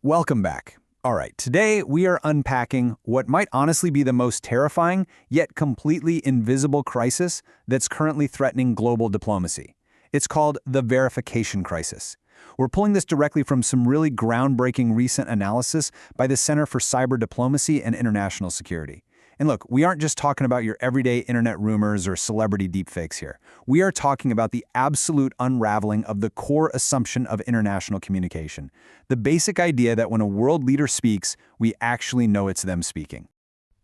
Welcome back. All right, today we are unpacking what might honestly be the most terrifying, yet completely invisible crisis that's currently threatening global diplomacy. It's called the verification crisis. We're pulling this directly from some really groundbreaking recent analysis by the Center for Cyber Diplomacy and International Security. And look, we aren't just talking about your everyday internet rumors or celebrity deepfakes here. We are talking about the absolute unraveling of the core assumption of international communication. The basic idea that when a world leader speaks, we actually know it's them speaking.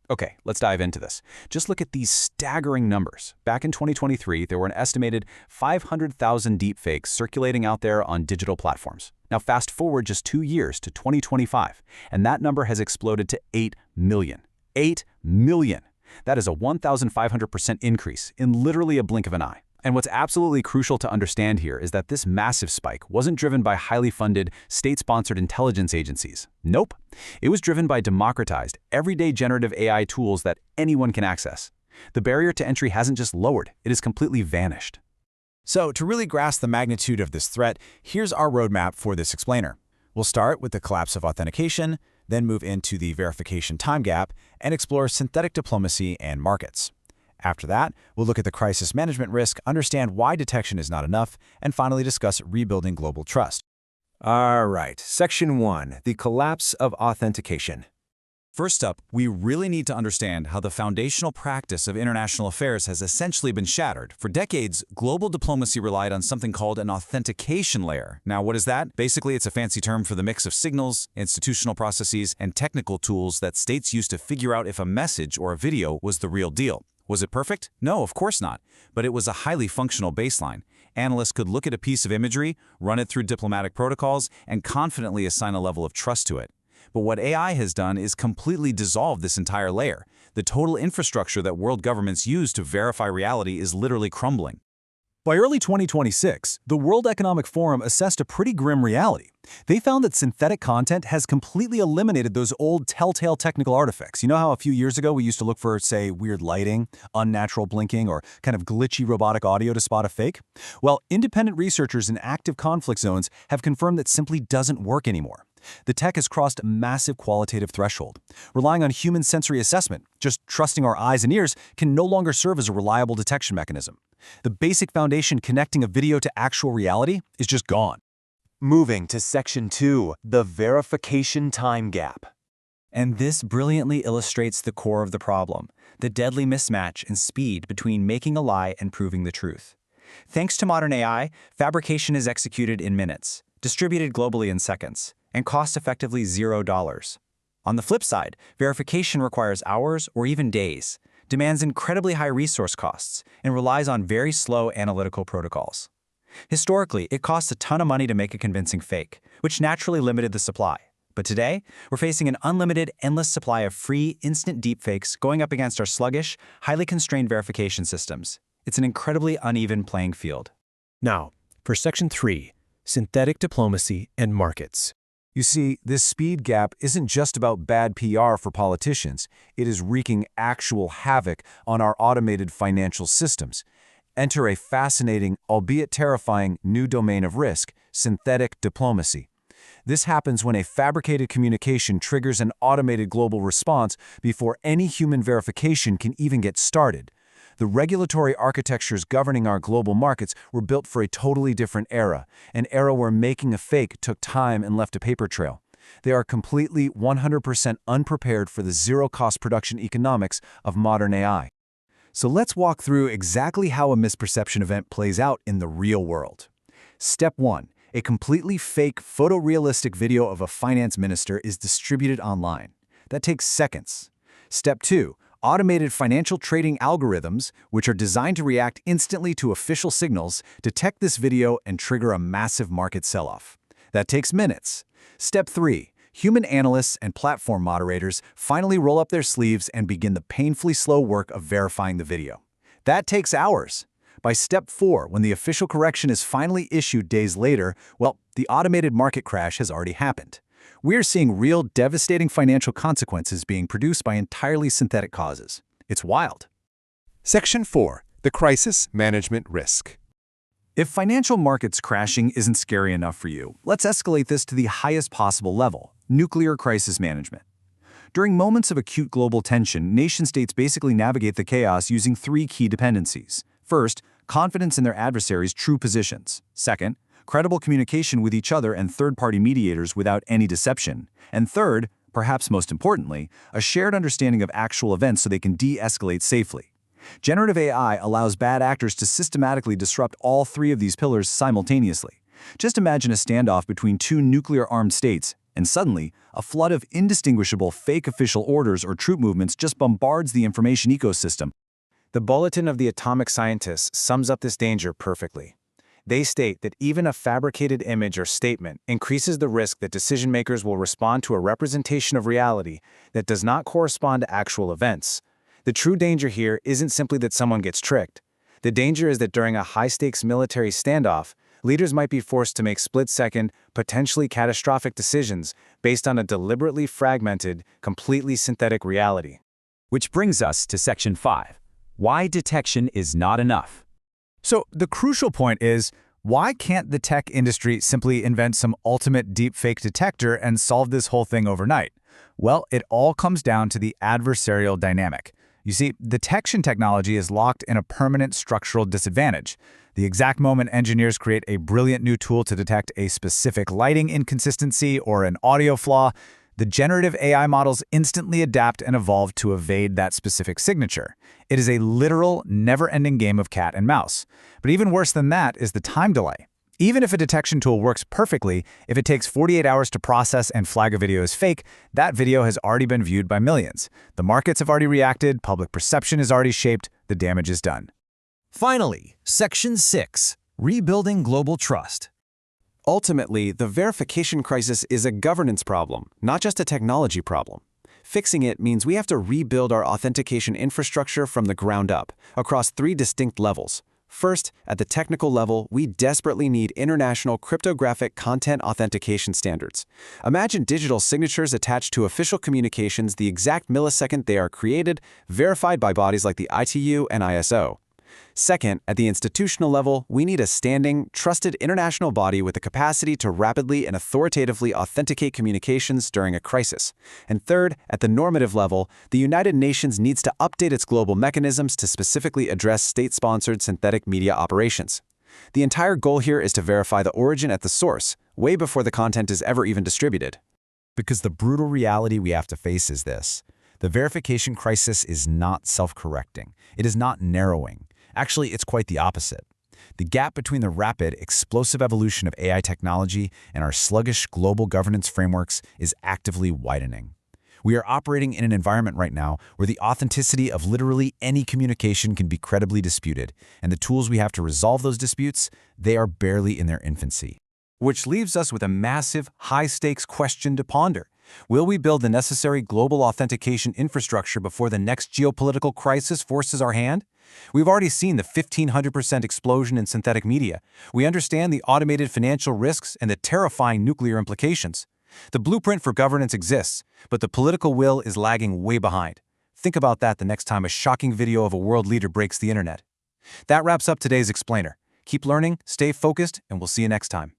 Okay, let's dive into this. Just look at these staggering numbers. Back in 2023, there were an estimated 500,000 deepfakes circulating out there on digital platforms. Now fast forward just 2 years to 2025, and that number has exploded to 8 million. 8 million. That is a 1,500% increase in literally a blink of an eye. And what's absolutely crucial to understand here is that this massive spike wasn't driven by highly funded, state-sponsored intelligence agencies. Nope. It was driven by democratized, everyday generative AI tools that anyone can access. The barrier to entry hasn't just lowered, it has completely vanished. So, to really grasp the magnitude of this threat, here's our roadmap for this explainer. We'll start with the collapse of authentication, then move into the verification time gap, and explore synthetic diplomacy and markets. After that, we'll look at the crisis management risk, understand why detection is not enough, and finally discuss rebuilding global trust. All right, Section 1, the collapse of authentication. First up, we really need to understand how the foundational practice of international affairs has essentially been shattered. For decades, global diplomacy relied on something called an authentication layer. Now, what is that? Basically, it's a fancy term for the mix of signals, institutional processes, and technical tools that states used to figure out if a message or a video was the real deal. Was it perfect? No, of course not. But it was a highly functional baseline. Analysts could look at a piece of imagery, run it through diplomatic protocols, and confidently assign a level of trust to it. But what AI has done is completely dissolve this entire layer. The total infrastructure that world governments use to verify reality is literally crumbling. By early 2026, the World Economic Forum assessed a pretty grim reality. They found that synthetic content has completely eliminated those old telltale technical artifacts. You know how a few years ago we used to look for, say, weird lighting, unnatural blinking, or kind of glitchy robotic audio to spot a fake? Well, independent researchers in active conflict zones have confirmed that simply doesn't work anymore. The tech has crossed a massive qualitative threshold. Relying on human sensory assessment, just trusting our eyes and ears, can no longer serve as a reliable detection mechanism. The basic foundation connecting a video to actual reality is just gone. Moving to Section 2, the verification time gap. And this brilliantly illustrates the core of the problem, the deadly mismatch in speed between making a lie and proving the truth. Thanks to modern AI, fabrication is executed in minutes, distributed globally in seconds, and cost effectively $0. On the flip side, verification requires hours or even days, demands incredibly high resource costs, and relies on very slow analytical protocols. Historically, it costs a ton of money to make a convincing fake, which naturally limited the supply. But today, we're facing an unlimited, endless supply of free, instant deepfakes going up against our sluggish, highly constrained verification systems. It's an incredibly uneven playing field. Now, for Section 3, synthetic diplomacy and markets. You see, this speed gap isn't just about bad PR for politicians. It is wreaking actual havoc on our automated financial systems. Enter a fascinating, albeit terrifying, new domain of risk, synthetic diplomacy. This happens when a fabricated communication triggers an automated global response before any human verification can even get started. The regulatory architectures governing our global markets were built for a totally different era, an era where making a fake took time and left a paper trail. They are completely 100% unprepared for the zero-cost production economics of modern AI. So let's walk through exactly how a misperception event plays out in the real world. Step 1. A completely fake photorealistic video of a finance minister is distributed online. That takes seconds. Step 2. Automated financial trading algorithms, which are designed to react instantly to official signals, detect this video and trigger a massive market sell-off. That takes minutes. Step 3. Human analysts and platform moderators finally roll up their sleeves and begin the painfully slow work of verifying the video. That takes hours. By Step 4, when the official correction is finally issued days later, well, the automated market crash has already happened. We're seeing real devastating financial consequences being produced by entirely synthetic causes. It's wild. Section 4, the crisis management risk. If financial markets crashing isn't scary enough for you, let's escalate this to the highest possible level, Nuclear crisis management. During moments of acute global tension, nation-states basically navigate the chaos using three key dependencies. First, confidence in their adversaries' true positions. Second, credible communication with each other and third-party mediators without any deception. And third, perhaps most importantly, a shared understanding of actual events so they can de-escalate safely. Generative AI allows bad actors to systematically disrupt all three of these pillars simultaneously. Just imagine a standoff between two nuclear-armed states, and suddenly, a flood of indistinguishable fake official orders or troop movements just bombards the information ecosystem. The Bulletin of the Atomic Scientists sums up this danger perfectly. They state that even a fabricated image or statement increases the risk that decision-makers will respond to a representation of reality that does not correspond to actual events. The true danger here isn't simply that someone gets tricked. The danger is that during a high-stakes military standoff, leaders might be forced to make split-second, potentially catastrophic decisions based on a deliberately fragmented, completely synthetic reality. Which brings us to Section 5. Why detection is not enough. So the crucial point is, why can't the tech industry simply invent some ultimate deepfake detector and solve this whole thing overnight? Well, it all comes down to the adversarial dynamic. You see, detection technology is locked in a permanent structural disadvantage. The exact moment engineers create a brilliant new tool to detect a specific lighting inconsistency or an audio flaw, the generative AI models instantly adapt and evolve to evade that specific signature. It is a literal, never-ending game of cat and mouse. But even worse than that is the time delay. Even if a detection tool works perfectly, if it takes 48 hours to process and flag a video as fake, that video has already been viewed by millions. The markets have already reacted, public perception is already shaped, the damage is done. Finally, Section 6. Rebuilding global trust. Ultimately, the verification crisis is a governance problem, not just a technology problem. Fixing it means we have to rebuild our authentication infrastructure from the ground up, across three distinct levels. First, at the technical level, we desperately need international cryptographic content authentication standards. Imagine digital signatures attached to official communications the exact millisecond they are created, verified by bodies like the ITU and ISO. Second, at the institutional level, we need a standing, trusted international body with the capacity to rapidly and authoritatively authenticate communications during a crisis. And third, at the normative level, the United Nations needs to update its global mechanisms to specifically address state-sponsored synthetic media operations. The entire goal here is to verify the origin at the source, way before the content is ever even distributed. Because the brutal reality we have to face is this. The verification crisis is not self-correcting. It is not narrowing. Actually, it's quite the opposite. The gap between the rapid, explosive evolution of AI technology and our sluggish global governance frameworks is actively widening. We are operating in an environment right now where the authenticity of literally any communication can be credibly disputed, and the tools we have to resolve those disputes, they are barely in their infancy. Which leaves us with a massive, high-stakes question to ponder. Will we build the necessary global authentication infrastructure before the next geopolitical crisis forces our hand? We've already seen the 1,500% explosion in synthetic media. We understand the automated financial risks and the terrifying nuclear implications. The blueprint for governance exists, but the political will is lagging way behind. Think about that the next time a shocking video of a world leader breaks the internet. That wraps up today's Explainer. Keep learning, stay focused, and we'll see you next time.